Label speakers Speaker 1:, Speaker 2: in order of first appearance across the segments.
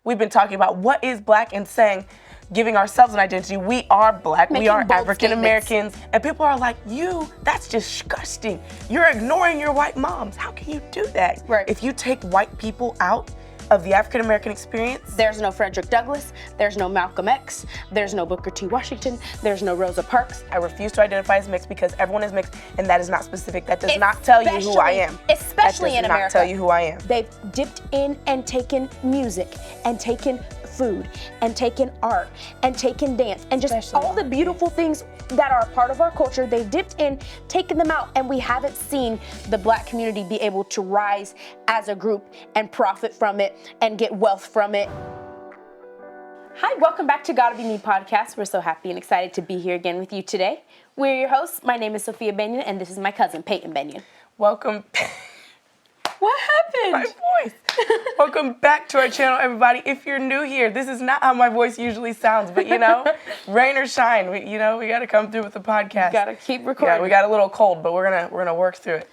Speaker 1: we've been talking about what is Black and saying, giving ourselves an identity. We are Black, we are African Americans, and people are like, that's disgusting. You're ignoring your white moms. How can you do that?
Speaker 2: Right.
Speaker 1: If you take white people out of the African American experience,
Speaker 2: there's no Frederick Douglass, there's no Malcolm X, there's no Booker T. Washington, there's no Rosa Parks.
Speaker 1: I refuse to identify as mixed because everyone is mixed, and that is not specific. That does not tell you who I am.
Speaker 2: Especially in America.
Speaker 1: That does not tell you who I am.
Speaker 2: They've dipped in and taken music and taken food and taken art and taken dance and just
Speaker 1: Especially
Speaker 2: all the beautiful things that are a part of our culture. They've dipped in, taken them out, and we haven't seen the Black community be able to rise as a group and profit from it and get wealth from it. Hi, welcome back to Gotta Be Me podcast. We're so happy and excited to be here again with you today. We're your hosts. My name is Sophia Benyon, and this is my cousin, Peyton Benyon.
Speaker 1: Welcome.
Speaker 2: What happened?
Speaker 1: My voice. Welcome back to our channel, everybody. If you're new here, this is not how my voice usually sounds, but rain or shine, we got to come through with the podcast.
Speaker 2: Got to keep recording.
Speaker 1: Yeah, we got a little cold, but we're gonna work through it.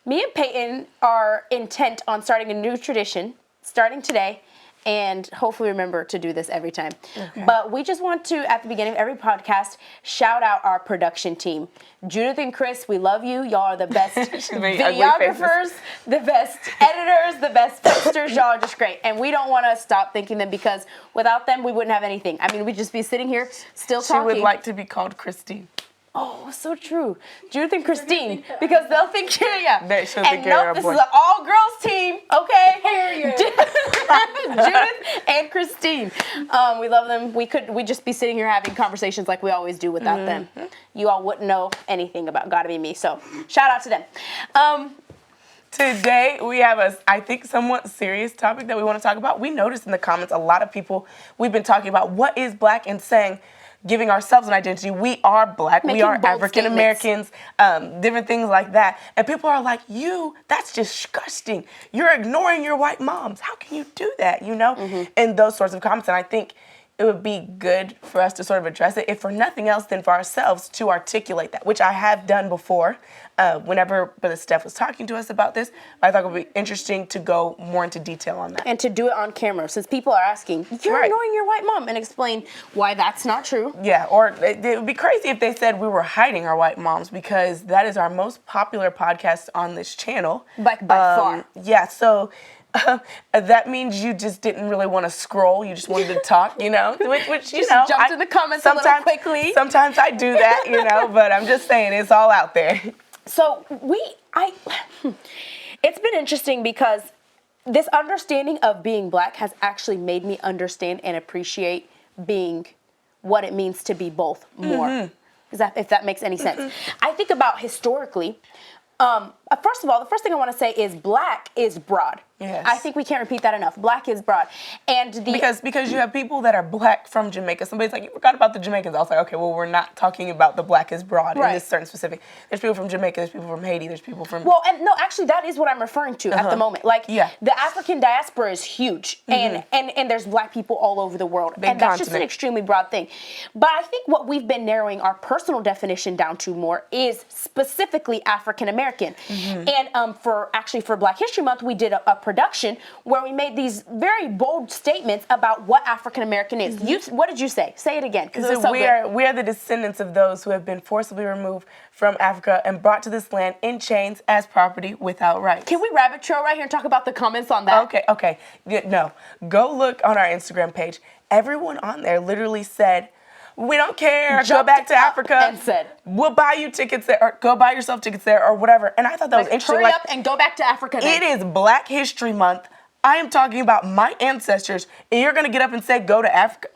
Speaker 2: Me and Peyton are intent on starting a new tradition, starting today, and hopefully remember to do this every time. Okay. But we just want to, at the beginning of every podcast, shout out our production team. Judith and Chris, we love you. Y'all are the best videographers, the best editors, the best posters. Y'all are just great. And we don't want to stop thanking them because without them, we wouldn't have anything. I mean, we'd just be sitting here still talking.
Speaker 1: She would like to be called Christine.
Speaker 2: Oh, so true. Judith and Christine, because they'll think you're,
Speaker 1: They should think you're a
Speaker 2: this
Speaker 1: boy.
Speaker 2: is an all-girls team, okay? Judith and Christine. We love them. We'd just be sitting here having conversations like we always do without them. You all wouldn't know anything about Gotta Be Me, so shout out to them.
Speaker 1: Today, we have I think, somewhat serious topic that we want to talk about. We noticed in the comments a lot of people, we've been talking about what is Black and saying, giving ourselves an identity. We are Black, we are African Americans, different things like that. And people are like, that's disgusting. You're ignoring your white moms. How can you do that, And those sorts of comments. And I think it would be good for us to sort of address it, if for nothing else than for ourselves to articulate that, which I have done before. Whenever Brother Steph was talking to us about this, I thought it would be interesting to go more into detail on that.
Speaker 2: And to do it on camera, since people are asking, you're ignoring your white mom, and explain why that's not true.
Speaker 1: Yeah, or it would be crazy if they said we were hiding our white moms, because that is our most popular podcast on this channel.
Speaker 2: By far.
Speaker 1: Yeah, so that means you just didn't really want to scroll. You just wanted to talk, which
Speaker 2: just jump to the comments a little quickly.
Speaker 1: Sometimes I do that, but I'm just saying it's all out there.
Speaker 2: So it's been interesting because this understanding of being Black has actually made me understand and appreciate being what it means to be both more. If that makes any sense. I think about historically. First of all, the first thing I want to say is Black is broad.
Speaker 1: Yes.
Speaker 2: I think we can't repeat that enough. Black is broad. And
Speaker 1: because you have people that are Black from Jamaica. Somebody's like, you forgot about the Jamaicans. I was like, okay, well, we're not talking about the Black is broad in this certain specific. There's people from Jamaica, there's people from Haiti, there's people from...
Speaker 2: Well, and no, actually, that is what I'm referring to at the moment. Like, the African diaspora is huge, and there's Black people all over the world.
Speaker 1: Big
Speaker 2: and that's
Speaker 1: continent.
Speaker 2: just an extremely broad thing. But I think what we've been narrowing our personal definition down to more is specifically African American. And for Black History Month, we did a production where we made these very bold statements about what African American is. What did you say? Say it again.
Speaker 1: Because we are the descendants of those who have been forcibly removed from Africa and brought to this land in chains as property without rights.
Speaker 2: Can we rabbit trail right here and talk about the comments on that?
Speaker 1: Okay. No. Go look on our Instagram page. Everyone on there literally said, we don't care, go back to Africa.
Speaker 2: And said,
Speaker 1: we'll buy you tickets there, or go buy yourself tickets there, or whatever. And I thought that was interesting.
Speaker 2: Hurry up and go back to Africa then.
Speaker 1: It is Black History Month. I am talking about my ancestors, and you're going to get up and say, go to Africa?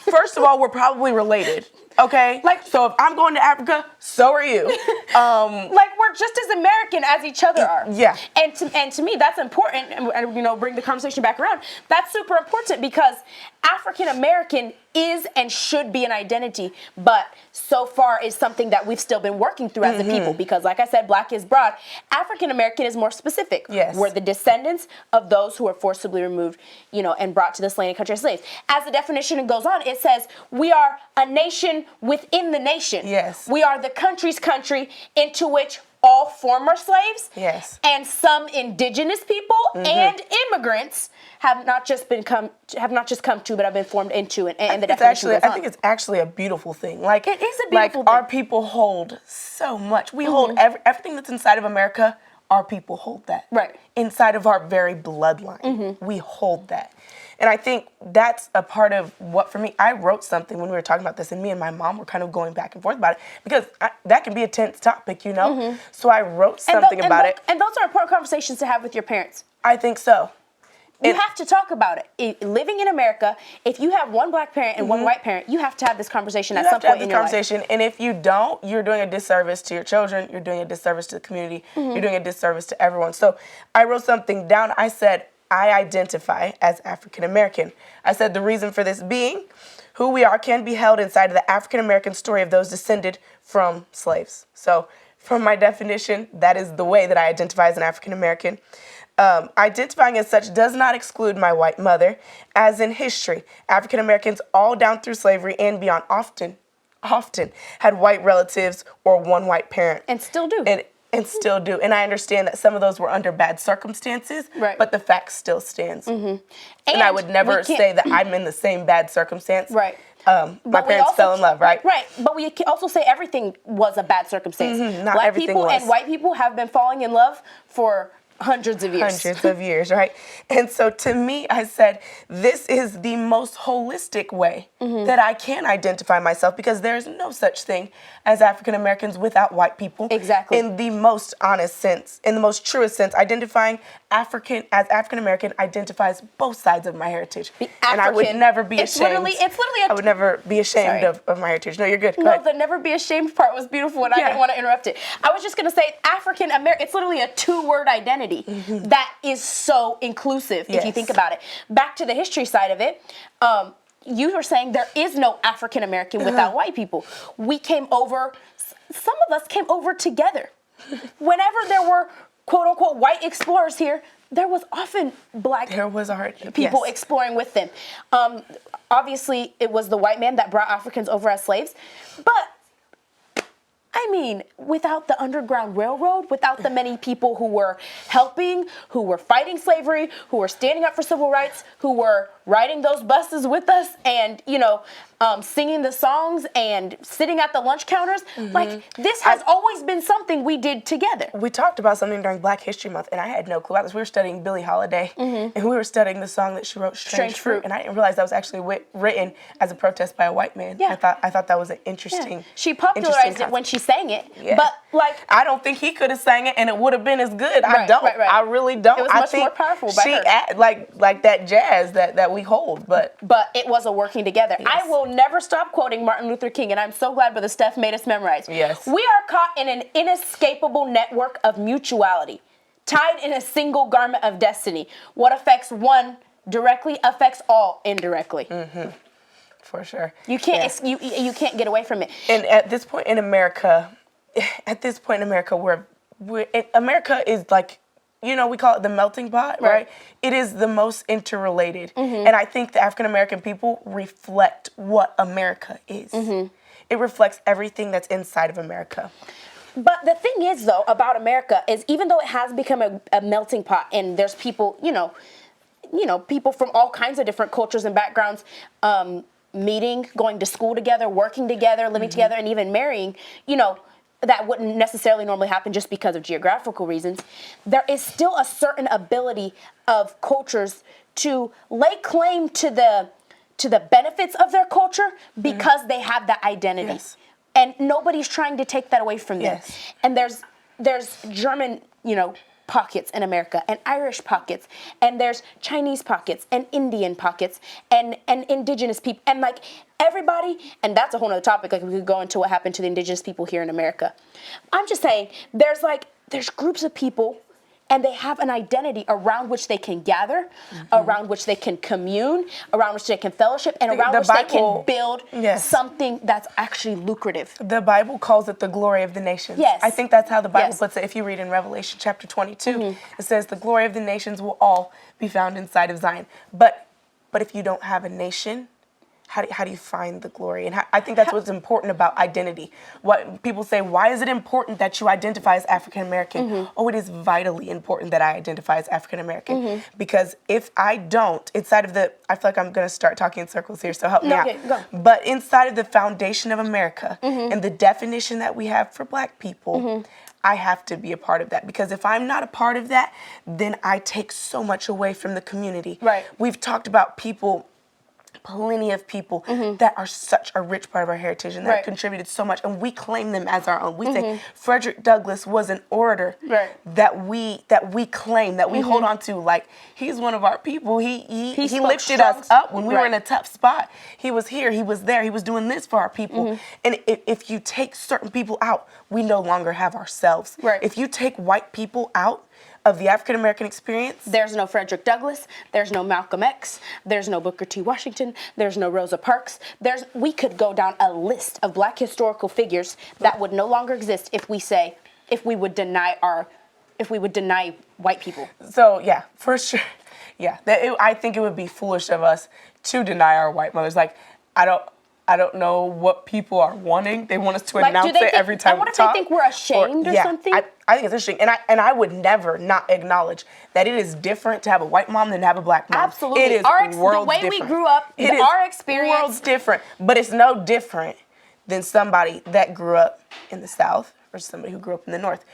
Speaker 1: First of all, we're probably related. Okay? So if I'm going to Africa, so are you.
Speaker 2: We're just as American as each other are.
Speaker 1: Yeah.
Speaker 2: And to me, that's important, and bring the conversation back around. That's super important because African American is and should be an identity, but so far is something that we've still been working through as a people because, like I said, Black is broad. African American is more specific.
Speaker 1: Yes.
Speaker 2: We're the descendants of those who were forcibly removed, and brought to this land and country as slaves. As the definition goes on, it says we are a nation within the nation.
Speaker 1: Yes.
Speaker 2: We are the country's country into which all former slaves and some indigenous people and immigrants have not just come to, but have been formed into, and the definition goes on.
Speaker 1: I think it's actually a beautiful thing. Like,
Speaker 2: it is a beautiful thing.
Speaker 1: Our people hold so much. We hold everything that's inside of America. Our people hold that.
Speaker 2: Right.
Speaker 1: Inside of our very bloodline, we hold that. And I think that's a part of what, for me, I wrote something when we were talking about this, and me and my mom were kind of going back and forth about it, because that can be a tense topic, you know? So I wrote something about it.
Speaker 2: And those are important conversations to have with your parents.
Speaker 1: I think so.
Speaker 2: You have to talk about it. Living in America, if you have one black parent and one white parent, you have to have this conversation at some point in your life.
Speaker 1: And if you don't, you're doing a disservice to your children. You're doing a disservice to the community. You're doing a disservice to everyone. So I wrote something down. I said, I identify as African American. I said the reason for this being, who we are can be held inside of the African American story of those descended from slaves. So from my definition, that is the way that I identify as an African American. Identifying as such does not exclude my white mother, as in history, African Americans all down through slavery and beyond often had white relatives or one white parent.
Speaker 2: And still do.
Speaker 1: And still do. And I understand that some of those were under bad circumstances, but the fact still stands. And I would never say that I'm in the same bad circumstance.
Speaker 2: Right.
Speaker 1: My parents fell in love, right?
Speaker 2: Right. But we can also say everything was a bad circumstance.
Speaker 1: Not
Speaker 2: Black
Speaker 1: everything
Speaker 2: people
Speaker 1: was.
Speaker 2: and white people have been falling in love for hundreds of years.
Speaker 1: Hundreds of years, right? And so to me, I said, this is the most holistic way that I can identify myself, because there is no such thing as African Americans without white people.
Speaker 2: Exactly.
Speaker 1: In the most honest sense, in the most truest sense, identifying African American identifies both sides of my heritage. And I would never be ashamed. I would never be ashamed of my heritage. No, you're good. Go ahead.
Speaker 2: The never be ashamed part was beautiful, and I didn't want to interrupt it. I was just going to say African American, it's literally a 2-word identity that is so inclusive, if you think about it. Back to the history side of it, you were saying there is no African American without white people. We came over, some of us came over together. Whenever there were quote unquote white explorers here, there was often black people exploring with them. Obviously, it was the white man that brought Africans over as slaves, but I mean, without the Underground Railroad, without the many people who were helping, who were fighting slavery, who were standing up for civil rights, who were riding those buses with us and, singing the songs and sitting at the lunch counters, like, this has always been something we did together.
Speaker 1: We talked about something during Black History Month, and I had no clue about this. We were studying Billie Holiday, and we were studying the song that she wrote, Strange Fruit, and I didn't realize that was actually written as a protest by a white man. Yeah. I thought that was an interesting
Speaker 2: She popularized it when she sang it, but, like...
Speaker 1: I don't think he could have sang it, and it would have been as good. I don't. I really don't.
Speaker 2: It was much more powerful by her.
Speaker 1: Like that jazz that we hold, but
Speaker 2: it was a working together. Yes. I will never stop quoting Martin Luther King, and I'm so glad Brother Steph made us memorize.
Speaker 1: Yes.
Speaker 2: We are caught in an inescapable network of mutuality, tied in a single garment of destiny. What affects one directly affects all indirectly.
Speaker 1: For sure.
Speaker 2: You can't you can't get away from it.
Speaker 1: And at this point in America, America is like, we call it the melting pot, right? It is the most interrelated. And I think the African American people reflect what America is. It reflects everything that's inside of America.
Speaker 2: But the thing is, though, about America is, even though it has become a melting pot, and there's people, people from all kinds of different cultures and backgrounds, meeting, going to school together, working together, living together, and even marrying, that wouldn't necessarily normally happen just because of geographical reasons. There is still a certain ability of cultures to lay claim to the benefits of their culture because they have that identity. Yes. And nobody's trying to take that away from them. Yes. And there's German, pockets in America, and Irish pockets, and there's Chinese pockets, and Indian pockets, and indigenous people, and like everybody, and that's a whole other topic, like we could go into what happened to the indigenous people here in America. I'm just saying, there's groups of people, and they have an identity around which they can gather, around which they can commune, around which they can fellowship, and around which they can build something that's actually lucrative.
Speaker 1: The Bible calls it the glory of the nations.
Speaker 2: Yes.
Speaker 1: I think that's how the Bible puts it. If you read in Revelation chapter 22, it says the glory of the nations will all be found inside of Zion. But if you don't have a nation, how do you find the glory? And I think that's what's important about identity. What people say, why is it important that you identify as African American? Oh, it is vitally important that I identify as African American. Because if I don't, inside of I feel like I'm going to start talking in circles here, so help me out.
Speaker 2: Okay, go.
Speaker 1: But inside of the foundation of America and the definition that we have for Black people, I have to be a part of that, because if I'm not a part of that, then I take so much away from the community.
Speaker 2: Right.
Speaker 1: We've talked about plenty of people that are such a rich part of our heritage and that contributed so much, and we claim them as our own. We say Frederick Douglass was an orator that we claim, that we hold on to, like he's one of our people. He lifted us up when we were in a tough spot. He was here, he was there, he was doing this for our people. And if you take certain people out, we no longer have ourselves. If you take white people out of the African American experience,
Speaker 2: there's no Frederick Douglass, there's no Malcolm X, there's no Booker T. Washington, there's no Rosa Parks. We could go down a list of Black historical figures that would no longer exist if we would deny white people.
Speaker 1: So yeah, for sure. Yeah, I think it would be foolish of us to deny our white mothers. Like, I don't know what people are wanting. They want us to announce it every time we talk.
Speaker 2: I wonder if they think we're ashamed or something.
Speaker 1: I think it's interesting, and I would never not acknowledge that it is different to have a white mom than to have a Black mom.
Speaker 2: Absolutely,
Speaker 1: it is
Speaker 2: the way we grew up, our experience,
Speaker 1: world's different. But it's no different than somebody that grew up in the South versus somebody who grew up in the North.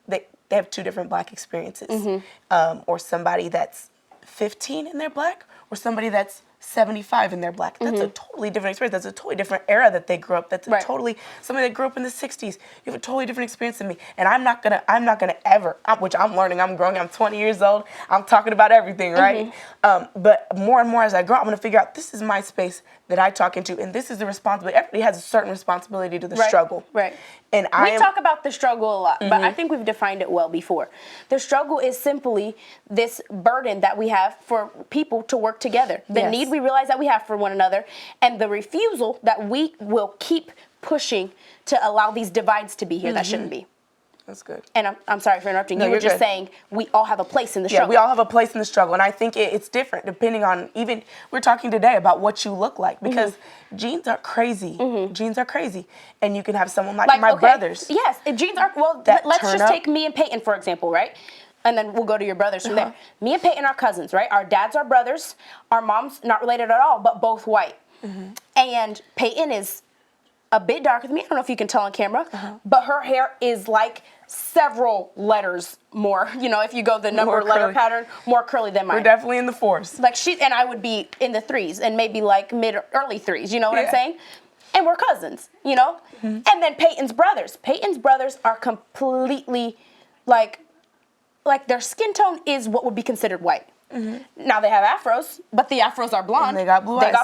Speaker 1: They have two different Black experiences, or somebody that's 15 and they're Black, or somebody that's 75 and they're Black. That's a totally different experience. That's a totally different era that they grew up. That's totally somebody that grew up in the 60s. You have a totally different experience than me. And I'm not gonna ever, which I'm learning, I'm growing, I'm 20 years old, I'm talking about everything, right? But more and more as I grow, I'm gonna figure out this is my space that I talk into, and this is the responsibility. Everybody has a certain responsibility to the struggle. And we
Speaker 2: talk about the struggle a lot, but I think we've defined it well before. The struggle is simply this burden that we have for people to work together. The need we realize that we have for one another, and the refusal that we will keep pushing to allow these divides to be here that shouldn't be.
Speaker 1: That's good.
Speaker 2: And I'm sorry for interrupting. You were just saying we all have a place in the struggle.
Speaker 1: Yeah, we all have a place in the struggle. And I think it's different depending on, even, we're talking today about what you look like, because genes are crazy. Genes are crazy. And you can have someone like my brothers.
Speaker 2: Yes, genes are, let's just take me and Peyton, for example, right? And then we'll go to your brothers from there. Me and Peyton are cousins, right? Our dads are brothers. Our moms, not related at all, but both white. And Peyton is a bit darker than me. I don't know if you can tell on camera, but her hair is like several letters more. You know, if you go the number letter pattern, more curly than mine.
Speaker 1: We're definitely in the fours.
Speaker 2: Like she and I would be in the threes and maybe like early threes. You know what I'm saying? And we're cousins. You know. And then Peyton's brothers. Peyton's brothers are completely like their skin tone is what would be considered white. Now they have afros, but the afros are blonde.
Speaker 1: And they got blue eyes.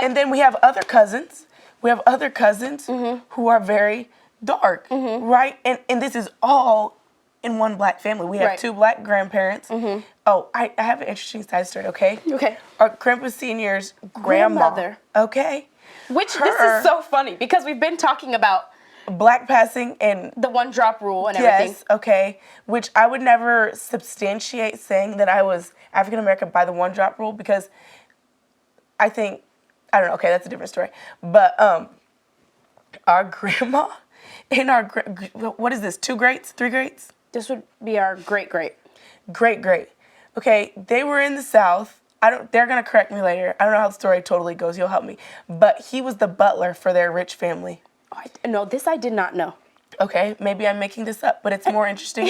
Speaker 1: And then we have other cousins. Who are very dark, right? And this is all in one Black family. We have two Black grandparents. Oh, I have an interesting side story, okay?
Speaker 2: Okay.
Speaker 1: Our Grandpa Senior's grandmother. Okay.
Speaker 2: This is so funny because we've been talking about
Speaker 1: Black passing and
Speaker 2: the one drop rule and everything.
Speaker 1: Yes, okay. Which I would never substantiate saying that I was African American by the one drop rule, because I don't know, okay, that's a different story. But our grandma and what is this, 2 greats, 3 greats?
Speaker 2: This would be our great-great.
Speaker 1: Great. Okay, they were in the South. They're gonna correct me later. I don't know how the story totally goes, you'll help me. But he was the butler for their rich family.
Speaker 2: No, this I did not know.
Speaker 1: Okay, maybe I'm making this up, but it's more interesting.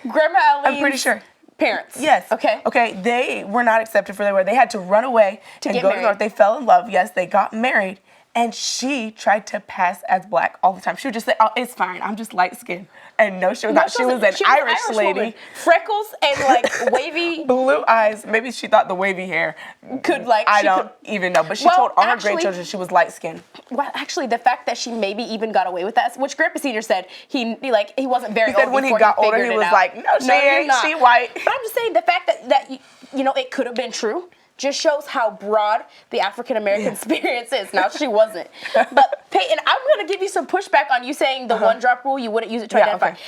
Speaker 2: Grandma Ellie.
Speaker 1: I'm pretty sure.
Speaker 2: Parents.
Speaker 1: Yes.
Speaker 2: Okay.
Speaker 1: Okay, they were not accepted for their wedding. They had to run away and go to the North. They fell in love. Yes, they got married. And she tried to pass as Black all the time. She would just say, "Oh, it's fine. I'm just light skinned." And no, she was not. She was an Irish lady.
Speaker 2: Woman. Freckles and like wavy.
Speaker 1: Blue eyes. Maybe she thought the wavy hair could like. I don't even know. But she told all her great children she was light skinned.
Speaker 2: Well, actually, the fact that she maybe even got away with that, which Grandpa Senior said he wasn't very old.
Speaker 1: He said when he got older, he was like, "No, she ain't. She white." But
Speaker 2: I'm just saying the fact that you know it could have been true just shows how broad the African American experience is. Now, she wasn't. But Peyton, I'm going to give you some pushback on you saying the one drop rule, you wouldn't use it to identify. Okay.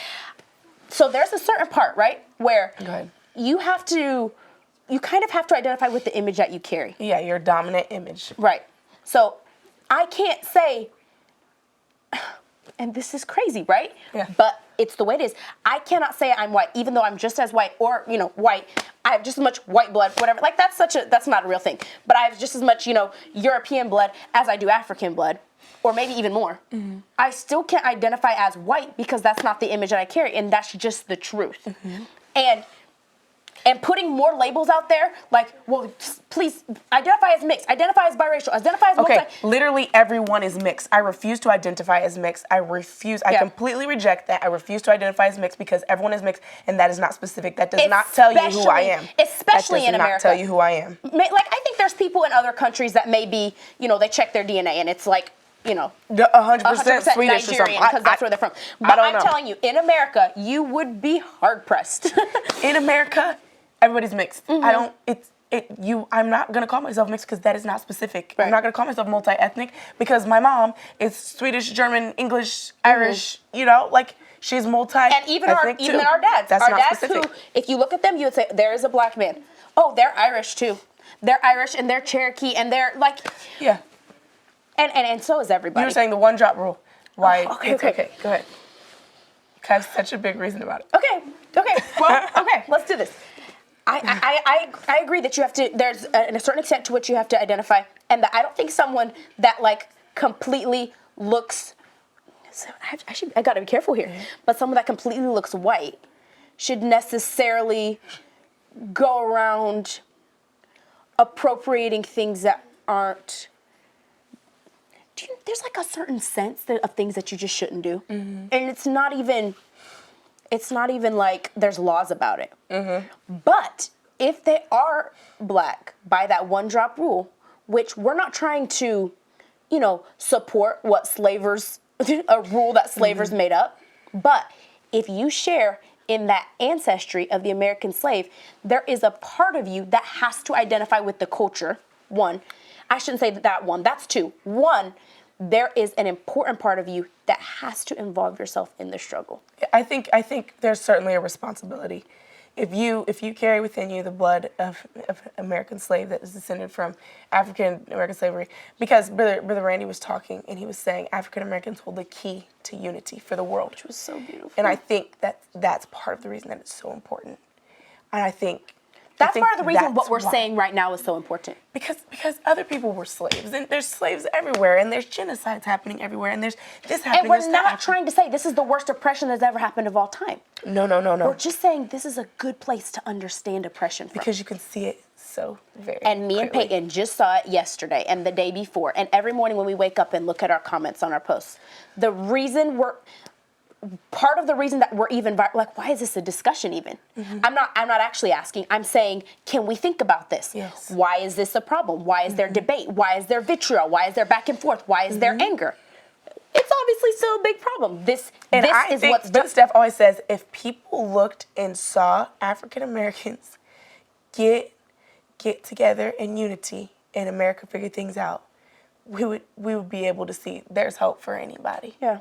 Speaker 2: So there's a certain part, right, where you kind of have to identify with the image that you carry.
Speaker 1: Yeah, your dominant image.
Speaker 2: Right. So I can't say, and this is crazy, right?
Speaker 1: Yeah.
Speaker 2: But it's the way it is. I cannot say I'm white, even though I'm just as white, or white. I have just as much white blood, whatever. Like that's not a real thing. But I have just as much, European blood as I do African blood, or maybe even more. Mm-hmm. I still can't identify as white because that's not the image that I carry, and that's just the truth. Mm-hmm. And putting more labels out there, like, well, please identify as mixed, identify as biracial, identify as multi.
Speaker 1: Okay, literally everyone is mixed. I refuse to identify as mixed. I completely reject that. I refuse to identify as mixed because everyone is mixed, and that is not specific. That does not tell you who I am.
Speaker 2: Especially in America.
Speaker 1: That does not tell you who I am.
Speaker 2: Like, I think there's people in other countries that may be, they check their DNA, and it's like,
Speaker 1: 100% Swedish or something.
Speaker 2: Because that's where they're from. But I'm telling you, in America, you would be hard pressed.
Speaker 1: In America, everybody's mixed. Mm-hmm. I'm not gonna call myself mixed because that is not specific. Right. I'm not gonna call myself multi-ethnic because my mom is Swedish, German, English, Irish. Like she's multi-ethnic.
Speaker 2: And even our dads.
Speaker 1: That's
Speaker 2: our
Speaker 1: not
Speaker 2: dads
Speaker 1: specific.
Speaker 2: Who, if you look at them, you would say there is a black man. Oh, they're Irish too. They're Irish and they're Cherokee and they're like.
Speaker 1: Yeah.
Speaker 2: And so is everybody.
Speaker 1: You were saying the one drop rule. Why?
Speaker 2: Oh, okay.
Speaker 1: Go ahead. I have such a big reason about it.
Speaker 2: Okay. Well, okay. Let's do this. I agree that you have to. There's a certain extent to which you have to identify, and that I don't think someone that like completely looks. So I got to be careful here. Mm-hmm. But someone that completely looks white should necessarily go around appropriating things that aren't. There's like a certain sense of things that you just shouldn't do, mm-hmm. and it's not even like there's laws about it. Mm-hmm. But if they are black by that one drop rule, which we're not trying to, support what a rule that slavers mm-hmm. made up, but if you share in that ancestry of the American slave, there is a part of you that has to identify with the culture. One, I shouldn't say that one. That's two. One, there is an important part of you that has to involve yourself in the struggle.
Speaker 1: I think there's certainly a responsibility. If you carry within you the blood of American slave that is descended from African American slavery, because Brother Randy was talking and he was saying African Americans hold the key to unity for the world,
Speaker 2: which was so beautiful.
Speaker 1: And I think that's part of the reason that it's so important. And I think.
Speaker 2: That's part of the reason what we're saying right now is so important.
Speaker 1: Because other people were slaves, and there's slaves everywhere, and there's genocides happening everywhere, and there's this happening.
Speaker 2: And we're not trying to say this is the worst oppression that's ever happened of all time.
Speaker 1: No.
Speaker 2: We're just saying this is a good place to understand oppression from.
Speaker 1: Because you can see it so very
Speaker 2: And me
Speaker 1: clearly.
Speaker 2: And Peyton just saw it yesterday and the day before, and every morning when we wake up and look at our comments on our posts. Part of the reason that we're even like, why is this a discussion even? Mm-hmm. I'm not actually asking. I'm saying, can we think about this?
Speaker 1: Yes.
Speaker 2: Why is this a problem? Why is there debate? Why is there vitriol? Why is there back and forth? Why is there anger? It's obviously still a big problem. This is what's
Speaker 1: Brother Steph always says, if people looked and saw African Americans get together in unity and America figure things out, we would be able to see there's hope for anybody.
Speaker 2: Yeah.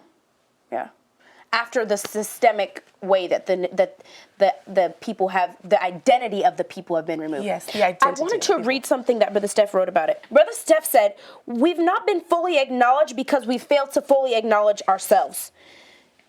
Speaker 2: After the systemic way that the people have, the identity of the people have been removed.
Speaker 1: Yes, the identity.
Speaker 2: I wanted to read something that Brother Steph wrote about it. Brother Steph said, "We've not been fully acknowledged because we failed to fully acknowledge ourselves,"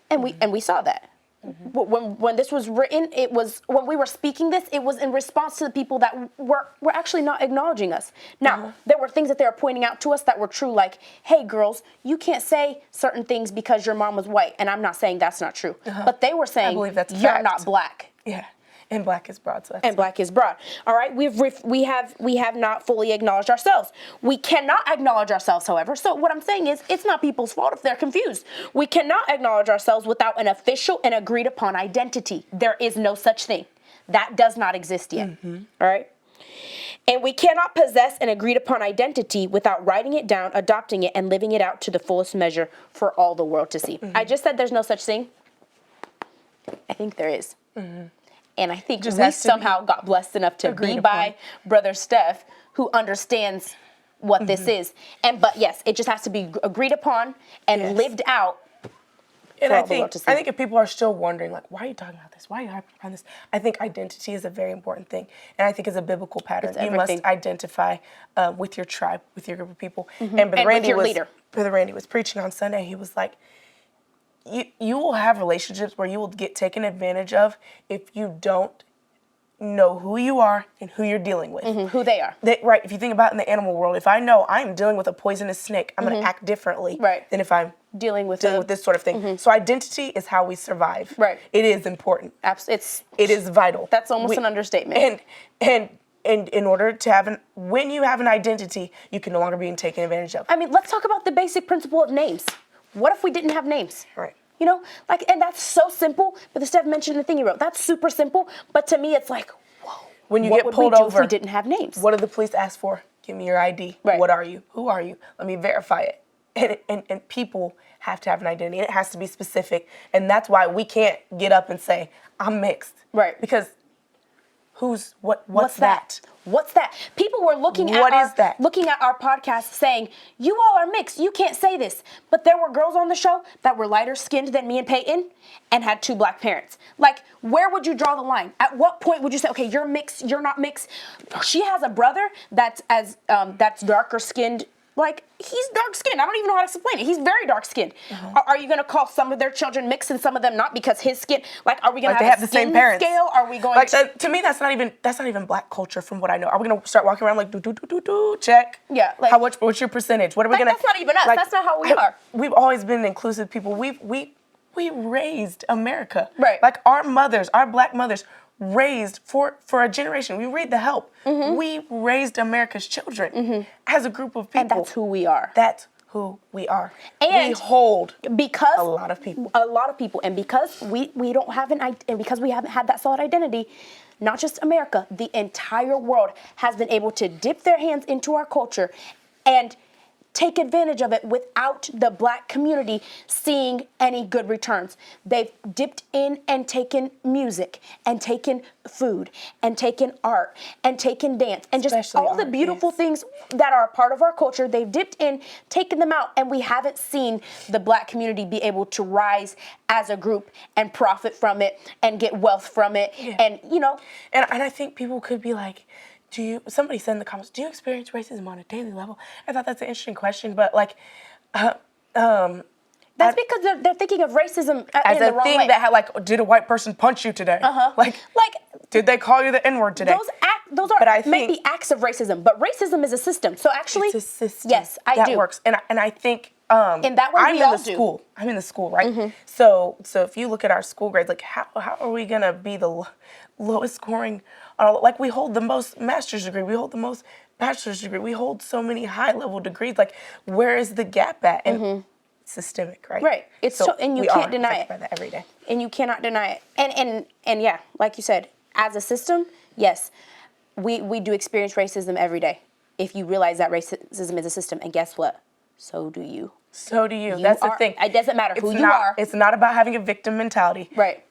Speaker 2: and we saw that. Mm-hmm. When this was written, it was when we were speaking this, it was in response to the people that were actually not acknowledging us. Now, there were things that they were pointing out to us that were true, like, hey, girls, you can't say certain things because your mom was white, and I'm not saying that's not true. But they were saying, you're not black.
Speaker 1: Yeah. And black is broad. So
Speaker 2: and black is broad. All right, we have not fully acknowledged ourselves. We cannot acknowledge ourselves, however. So what I'm saying is, it's not people's fault if they're confused. We cannot acknowledge ourselves without an official and agreed upon identity. There is no such thing. That does not exist yet. Mm-hmm. All right. And we cannot possess an agreed upon identity without writing it down, adopting it, and living it out to the fullest measure for all the world to see. Mm-hmm. I just said there's no such thing. I think there is. Mm-hmm. And I think we somehow got blessed enough to be by Brother Steph, who understands what this is. But yes, it just has to be agreed upon and lived out
Speaker 1: And
Speaker 2: for
Speaker 1: I
Speaker 2: all the world
Speaker 1: think
Speaker 2: to see.
Speaker 1: I think if people are still wondering, like, why are you talking about this? Why are you hyping around this? I think identity is a very important thing, and I think it's a biblical pattern.
Speaker 2: It's
Speaker 1: You must
Speaker 2: everything.
Speaker 1: identify with your tribe, with your group of people. And
Speaker 2: And with your leader.
Speaker 1: Brother Randy was preaching on Sunday. He was like, you will have relationships where you will get taken advantage of if you don't know who you are and who you're dealing with.
Speaker 2: Who they are.
Speaker 1: Right. If you think about it in the animal world, if I know I'm dealing with a poisonous snake, I'm going to act differently
Speaker 2: Right.
Speaker 1: than if I'm
Speaker 2: Dealing with
Speaker 1: this sort of thing. So identity is how we survive.
Speaker 2: Right.
Speaker 1: It is important.
Speaker 2: It
Speaker 1: is vital.
Speaker 2: That's almost an understatement.
Speaker 1: And in order to have when you have an identity, you can no longer be taken advantage of.
Speaker 2: I mean, let's talk about the basic principle of names. What if we didn't have names?
Speaker 1: Right.
Speaker 2: You know, like, and that's so simple. But the Steph mentioned the thing he wrote. That's super simple. But to me, it's like, whoa.
Speaker 1: When you
Speaker 2: what
Speaker 1: get
Speaker 2: would
Speaker 1: pulled
Speaker 2: we do
Speaker 1: over,
Speaker 2: if we didn't have names?
Speaker 1: What do the police ask for? Give me your ID.
Speaker 2: Right.
Speaker 1: What are you? Who are you? Let me verify it. And people have to have an identity. And it has to be specific. And that's why we can't get up and say, I'm mixed.
Speaker 2: Right.
Speaker 1: Because what's that?
Speaker 2: What's that? People were looking at our podcast saying, you all are mixed. You can't say this. But there were girls on the show that were lighter skinned than me and Peyton and had 2 black parents. Like, where would you draw the line? At what point would you say, okay, you're mixed, you're not mixed? She has a brother that's darker skinned. Like, he's dark skinned. I don't even know how to explain it. He's very dark skinned. Are you going to call some of their children mixed and some of them not because his skin? Like, are we going to have a
Speaker 1: the same
Speaker 2: skin
Speaker 1: parents?
Speaker 2: scale? Are we going
Speaker 1: to me, that's not even black culture from what I know. Are we going to start walking around like do check?
Speaker 2: Yeah, like,
Speaker 1: what's your percentage? What are we going to?
Speaker 2: That's not even us. That's not how we are.
Speaker 1: We've always been inclusive people. We raised America.
Speaker 2: Right.
Speaker 1: Like our black mothers raised for a generation. We read The Help. We raised America's children as a group of people.
Speaker 2: And that's who we are.
Speaker 1: That's who we are.
Speaker 2: And
Speaker 1: we hold
Speaker 2: because
Speaker 1: a lot of people. And
Speaker 2: because we don't have and because we haven't had that solid identity, not just America, the entire world has been able to dip their hands into our culture and take advantage of it without the black community seeing any good returns. They've dipped in and taken music and taken food and taken art and taken dance and just
Speaker 1: Especially
Speaker 2: all the
Speaker 1: art,
Speaker 2: beautiful
Speaker 1: yes.
Speaker 2: things that are a part of our culture. They've dipped in, taken them out, and we haven't seen the black community be able to rise as a group and profit from it and get wealth from it.
Speaker 1: Yeah.
Speaker 2: And, you know.
Speaker 1: And I think people could be like, somebody said in the comments, do you experience racism on a daily level? I thought that's an interesting question, but like,
Speaker 2: That's because they're thinking of racism
Speaker 1: as
Speaker 2: in the
Speaker 1: a
Speaker 2: wrong
Speaker 1: thing
Speaker 2: way.
Speaker 1: that had like, did a white person punch you today? Like, did they call you the N-word today?
Speaker 2: Those are maybe acts of racism, but racism is a system. So actually,
Speaker 1: it's a system.
Speaker 2: Yes, I
Speaker 1: that
Speaker 2: do.
Speaker 1: works, and I think
Speaker 2: in that way we all do.
Speaker 1: I'm in the school, right? So if you look at our school grades, like how are we gonna be the lowest scoring? Like we hold the most master's degree, we hold the most bachelor's degree, we hold so many high level degrees. Like where is the gap at? And it's systemic, right?
Speaker 2: Right. It's so, and you can't deny it.
Speaker 1: By that every day.
Speaker 2: And you cannot deny it. And yeah, like you said, as a system, yes, we do experience racism every day. If you realize that racism is a system, and guess what? So do you.
Speaker 1: So do you. That's the thing.
Speaker 2: It doesn't matter who you are.
Speaker 1: It's not about having a victim mentality.
Speaker 2: Right.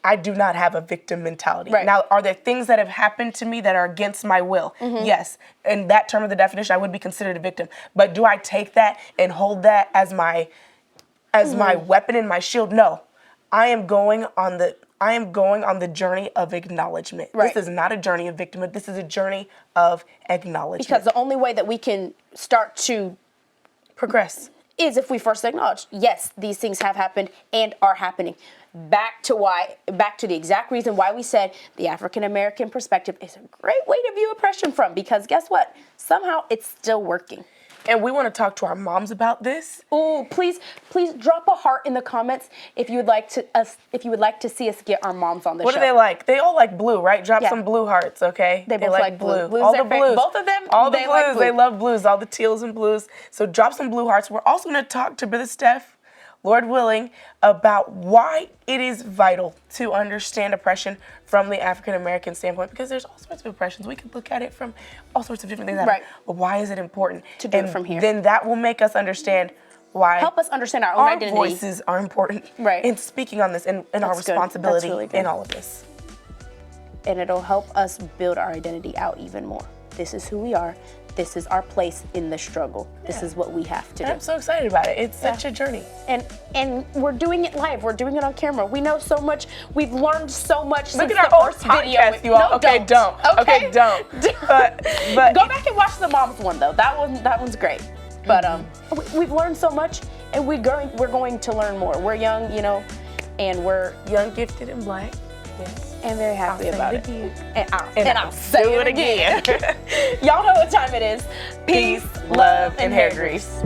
Speaker 1: I do not have a victim mentality.
Speaker 2: Right.
Speaker 1: Now, are there things that have happened to me that are against my will? Yes. In that term of the definition, I would be considered a victim. But do I take that and hold that as my weapon and my shield? No. I am going on the journey of acknowledgement.
Speaker 2: Right.
Speaker 1: This is not a journey of victimhood. This is a journey of acknowledgement.
Speaker 2: Because the only way that we can start to
Speaker 1: progress
Speaker 2: is if we first acknowledge, yes, these things have happened and are happening. Back to the exact reason why we said the African American perspective is a great way to view oppression from, because guess what? Somehow it's still working.
Speaker 1: And we want to talk to our moms about this.
Speaker 2: Oh, please drop a heart in the comments if you would like to see us get our moms on the show.
Speaker 1: What do they like? They all like blue, right? Drop some blue hearts, okay?
Speaker 2: They both like blue. Blue's
Speaker 1: all the
Speaker 2: their
Speaker 1: blues.
Speaker 2: Both of them,
Speaker 1: all the
Speaker 2: they
Speaker 1: blues.
Speaker 2: like blue.
Speaker 1: They love blues. All the teals and blues. So drop some blue hearts. We're also going to talk to Brother Steph, Lord willing, about why it is vital to understand oppression from the African American standpoint, because there's all sorts of oppressions. We could look at it from all sorts of different things.
Speaker 2: Right.
Speaker 1: But why is it important
Speaker 2: to do it from here?
Speaker 1: Then that will make us understand why.
Speaker 2: Help us understand our own identity.
Speaker 1: Our voices are important.
Speaker 2: Right.
Speaker 1: In speaking on this and our responsibility
Speaker 2: really good.
Speaker 1: in all of this.
Speaker 2: And it'll help us build our identity out even more. this is who we are. This is our place in the struggle. This is what we have to do.
Speaker 1: I'm so excited about it. It's such a journey.
Speaker 2: And we're doing it live. We're doing it on camera. We know so much. We've learned so much
Speaker 1: Look
Speaker 2: since
Speaker 1: at
Speaker 2: the
Speaker 1: our old
Speaker 2: first video.
Speaker 1: podcast, you all.
Speaker 2: No,
Speaker 1: Okay, don't. Okay, don't. But
Speaker 2: go back and watch the mom's one though. That one's great. But we've learned so much, and we're going to learn more. We're young, you know, and we're
Speaker 1: young, gifted, and black. Yes.
Speaker 2: And very happy about it.
Speaker 1: And I'll say it again.
Speaker 2: Y'all know what time it is.
Speaker 1: Peace, love, and hair grease.